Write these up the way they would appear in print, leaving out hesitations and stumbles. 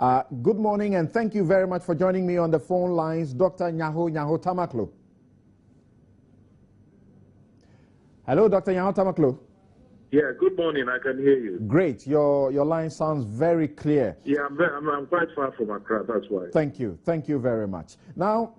Good morning, and thank you very much for joining me on the phone lines, Dr. Nyaho Tamakloe. Hello, Dr. Nyaho Tamakloe. Yeah, good morning. I can hear you. Great. Your line sounds very clear. Yeah, I'm quite far from Accra, that's why. Thank you. Thank you very much. Now,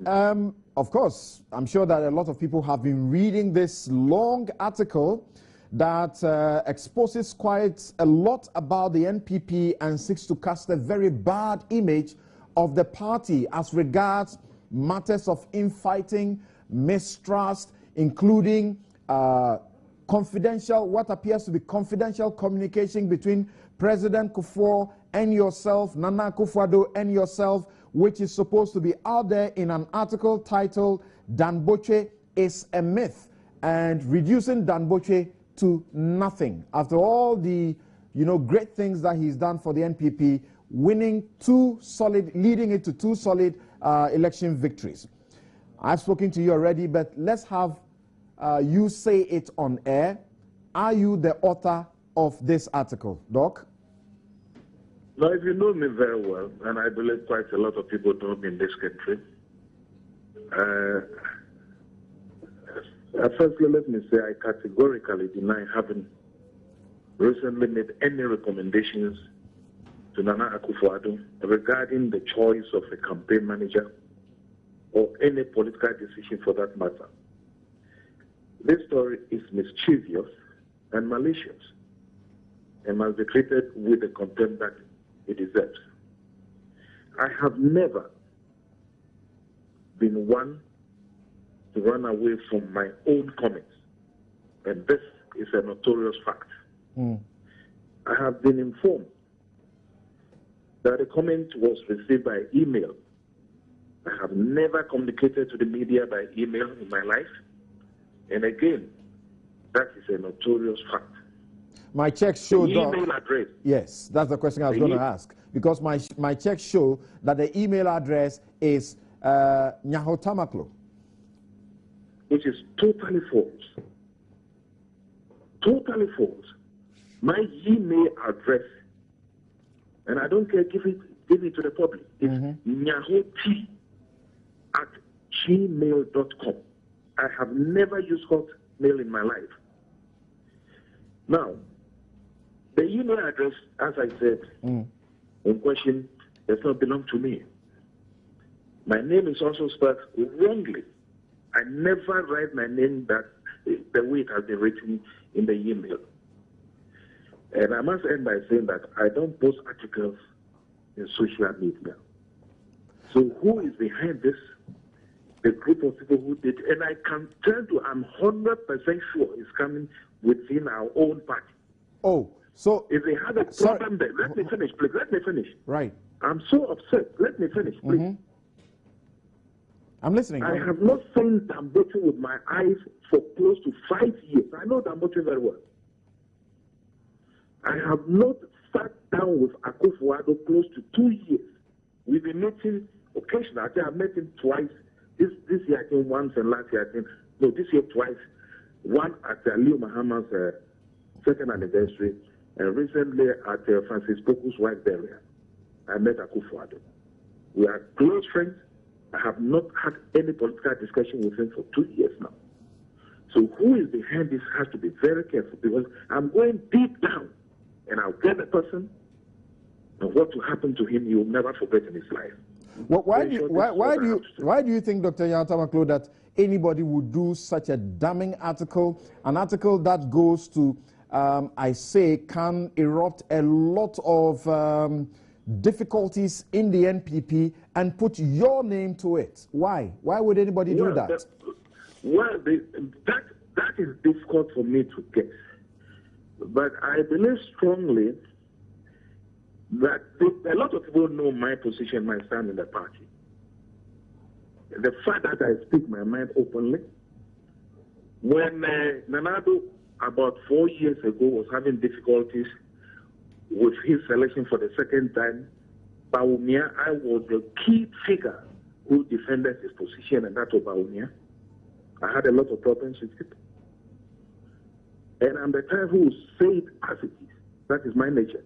of course, I'm sure that a lot of people have been reading this long article that exposes quite a lot about the NPP and seeks to cast a very bad image of the party as regards matters of infighting, mistrust, including what appears to be confidential communication between President Kufuor and yourself, Nana Akufo-Addo and yourself, which is supposed to be out there in an article titled Dan Botwe is a myth, and reducing Dan Botwe to nothing. After all the great things that he's done for the NPP, leading it to two solid election victories. I've spoken to you already, but let's have you say it on air. Are you the author of this article, Doc? No, if you know me very well, and I believe quite a lot of people know me in this country, firstly, let me say I categorically deny having recently made any recommendations to Nana Akufo-Addo regarding the choice of a campaign manager or any political decision for that matter. This story is mischievous and malicious and must be treated with the contempt that it deserves. I have never been one to run away from my own comments, and this is a notorious fact. I have been informed that the comment was received by email. I have never communicated to the media by email in my life, and again, that is a notorious fact. My checks show, the email address. Yes, that's the question I was going to ask, because my checks show that the email address is Nyaho Tamakloe, which is totally false. Totally false. My email address, and I don't care, give it to the public, it's nyahot@gmail.com. I have never used Hotmail in my life. Now, the email address, as I said, in question, does not belong to me. My name is also spelled wrongly. I never write my name the way it has been written in the email. And I must end by saying that I don't post articles in social media. So who is behind this? The group of people who did, and I can tell you, I'm 100% sure it's coming within our own party. Oh, so if they had a problem there, let me finish, please. Let me finish. Right. I'm so upset. Let me finish, please. I'm listening. I have not seen Dan Botwe with my eyes for close to 5 years. I know Dan Botwe very well. I have not sat down with Akufo-Addo close to 2 years. We've been meeting occasionally. I think I've met him twice. This year, I think once, and last year, I think, no, this year twice. One at Leo Mahama's second anniversary, and recently at Francis Poku's wife burial. I met Akufo-Addo. We are close friends. I have not had any political discussion with him for 2 years now. So who is behind this has to be very careful, because I'm going deep down, and I'll get the person, and what will happen to him, he will never forget in his life. Well, why do you think, Dr. Nyaho Tamakloe, that anybody would do such a damning article, an article that goes to, can erupt a lot of difficulties in the NPP and put your name to it? Why? Why would anybody do that? That is difficult for me to guess. But I believe strongly that a lot of people know my position, my stand in the party. The fact that I speak my mind openly. When Nanado, about 4 years ago, was having difficulties with his selection for the second time, Bawumia, I was the key figure who defended his position, and that of Bawumia. I had a lot of problems with it. And I'm the type who will say it as it is. That is my nature.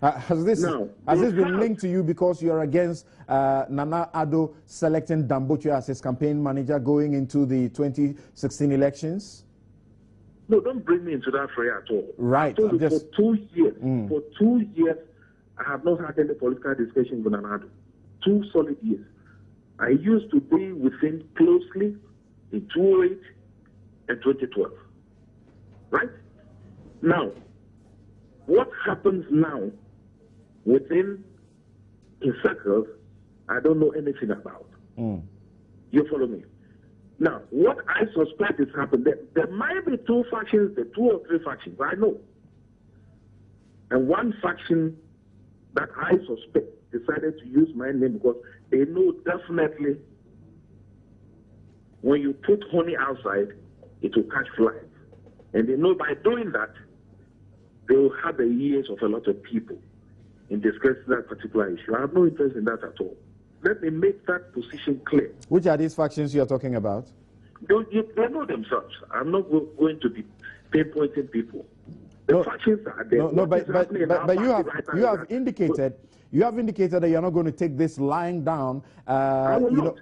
Has this been linked to you because you're against Nana Addo selecting Dan Botwe as his campaign manager going into the 2016 elections? No, don't bring me into that fray at all. Right. For 2 years, for 2 years, I have not had any political discussion with Nana Addo. 2 solid years. I used to be with him closely in 2008 and 2012. Right? Now, what happens now within his circles, I don't know anything about. You follow me? Now, what I suspect is happening, there might be 2 factions, 2 or 3 factions, I know. And one faction that I suspect decided to use my name because they know definitely when you put honey outside, it will catch flies. And they know by doing that, they will have the ears of a lot of people in discussing that particular issue. I have no interest in that at all. Let me make that position clear. Which are these factions you are talking about? They know themselves. I'm not going to be pinpointing people. The factions are there. But you have indicated that you're not going to take this lying down. I will not.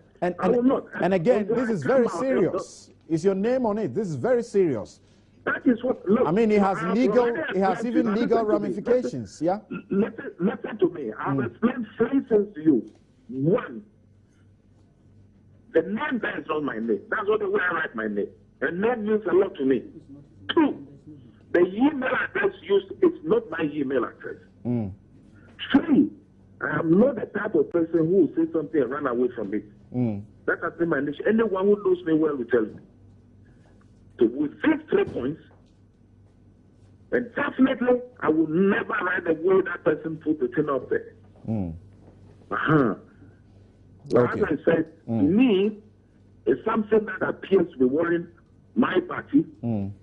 And again, this is very serious. Is your name on it? This is very serious. That is what. Look, I mean, it has even legal ramifications. Yeah. Listen to me. I've explained 3 things to you. 1, the name that is not my name. That's what the way I write my name. And name means a lot to me. 2, the email address used is not my email address. 3, I am not the type of person who will say something and run away from it. That has been my nature. Anyone who knows me well will tell me. So with these 3 points, and definitely I will never write the way that person put the thing up there. Okay. As I said, me is something that appears to be worrying my party, and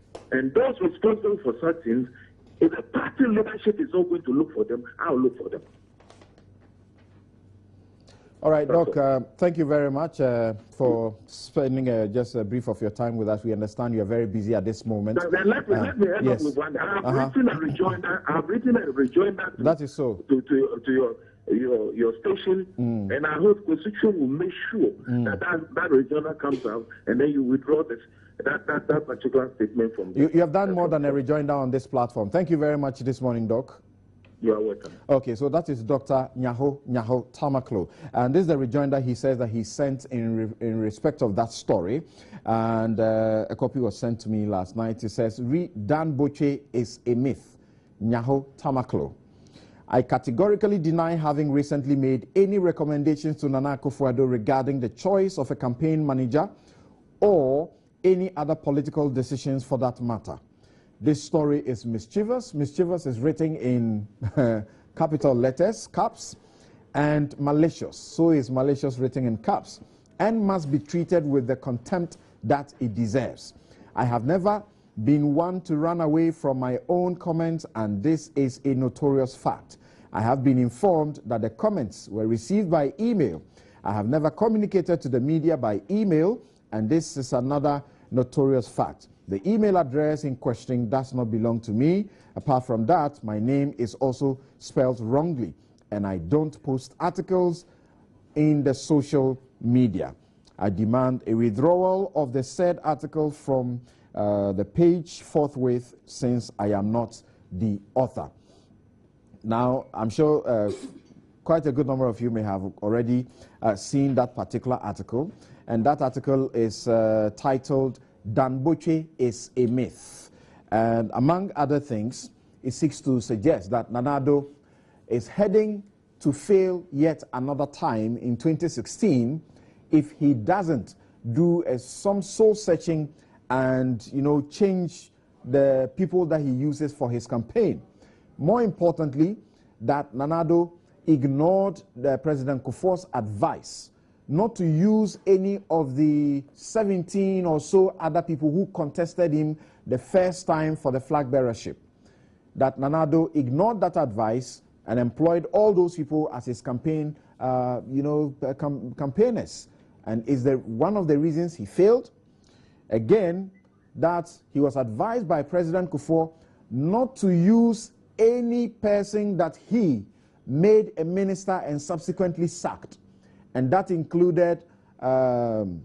those responsible for such things. If the party leadership is not going to look for them, I'll look for them. All right, Doc, thank you very much for spending just a brief of your time with us. We understand you are very busy at this moment. Let me end up with one. I've written a rejoinder. That is so. To your station, and I hope the situation will make sure that rejoinder comes out, and then you withdraw that particular statement from. You have done more than a rejoinder on this platform. Thank you very much this morning, Doc. You are welcome. Okay, so that is Dr. Nyaho Tamakloe. And this is the rejoinder he says that he sent in respect of that story. And a copy was sent to me last night. It says, Dan Botwe is a myth. Nyaho Tamakloe. I categorically deny having recently made any recommendations to Nana Akufo-Addo regarding the choice of a campaign manager or any other political decisions for that matter. This story is mischievous. Mischievous is written in capital letters, caps, and malicious. So is malicious written in caps, and must be treated with the contempt that it deserves. I have never been one to run away from my own comments, and this is a notorious fact. I have been informed that the comments were received by email. I have never communicated to the media by email, and this is another notorious fact. The email address in question does not belong to me. Apart from that, my name is also spelled wrongly, and I don't post articles in the social media. I demand a withdrawal of the said article from the page forthwith, since I am not the author. Now, I'm sure quite a good number of you may have already seen that particular article, and that article is titled, Dan Botwe is a myth. And among other things, it seeks to suggest that Nana Addo is heading to fail yet another time in 2016 if he doesn't do some soul searching and, change the people that he uses for his campaign. More importantly, that Nana Addo ignored the President Kufuor's advice not to use any of the 17 or so other people who contested him the first time for the flag bearership. That Nana Addo ignored that advice and employed all those people as his campaign, campaigners. And is one of the reasons he failed? Again, that he was advised by President Kufuor not to use any person that he made a minister and subsequently sacked. And that included Dan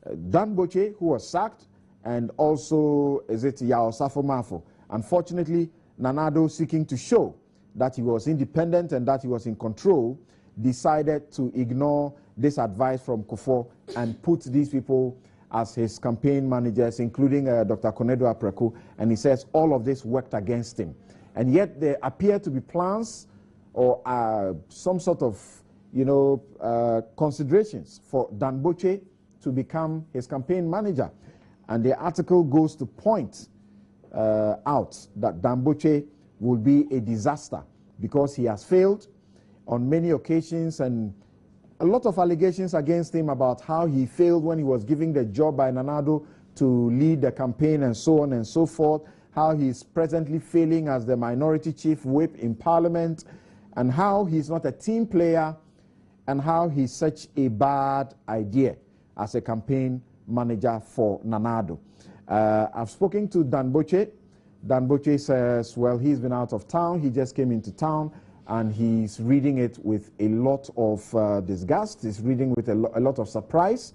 Botwe, who was sacked, and also, Nyaho Tamakloe. Unfortunately, Nana Addo, seeking to show that he was independent and that he was in control, decided to ignore this advice from Kufuor and put these people as his campaign managers, including Dr. Konadu Apraku, and he says all of this worked against him. And yet there appear to be plans or some sort of, considerations for Dan Botwe to become his campaign manager. And the article goes to point out that Dan Botwe will be a disaster because he has failed on many occasions, and a lot of allegations against him about how he failed when he was given the job by Nana Addo to lead the campaign and so on and so forth, how he's presently failing as the minority chief whip in parliament, and how he's not a team player, and how he's such a bad idea as a campaign manager for Nana Addo. I've spoken to Dan Botwe. Dan Botwe says, well, he's been out of town. He just came into town, and he's reading it with a lot of disgust. He's reading with a lot of surprise.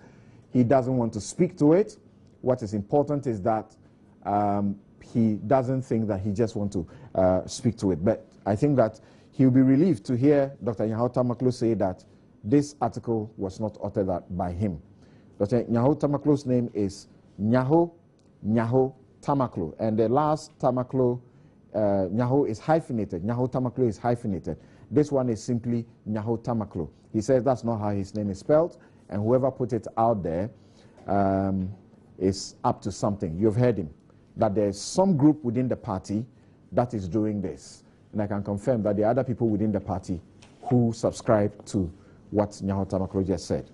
He doesn't want to speak to it. What is important is that he doesn't think that he just wants to speak to it. But I think that he'll be relieved to hear Dr. Nyaho Tamakloe say that this article was not uttered by him. Dr. Nyaho Tamakloe's name is Nyaho Tamakloe, and the last Tamakloe, Nyaho is hyphenated. Nyaho Tamakloe is hyphenated. This one is simply Nyaho Tamakloe. He says that's not how his name is spelled, and whoever put it out there is up to something. You've heard him, that there's some group within the party that is doing this. And I can confirm that there are other people within the party who subscribe to what Nyaho Tamakloe just said.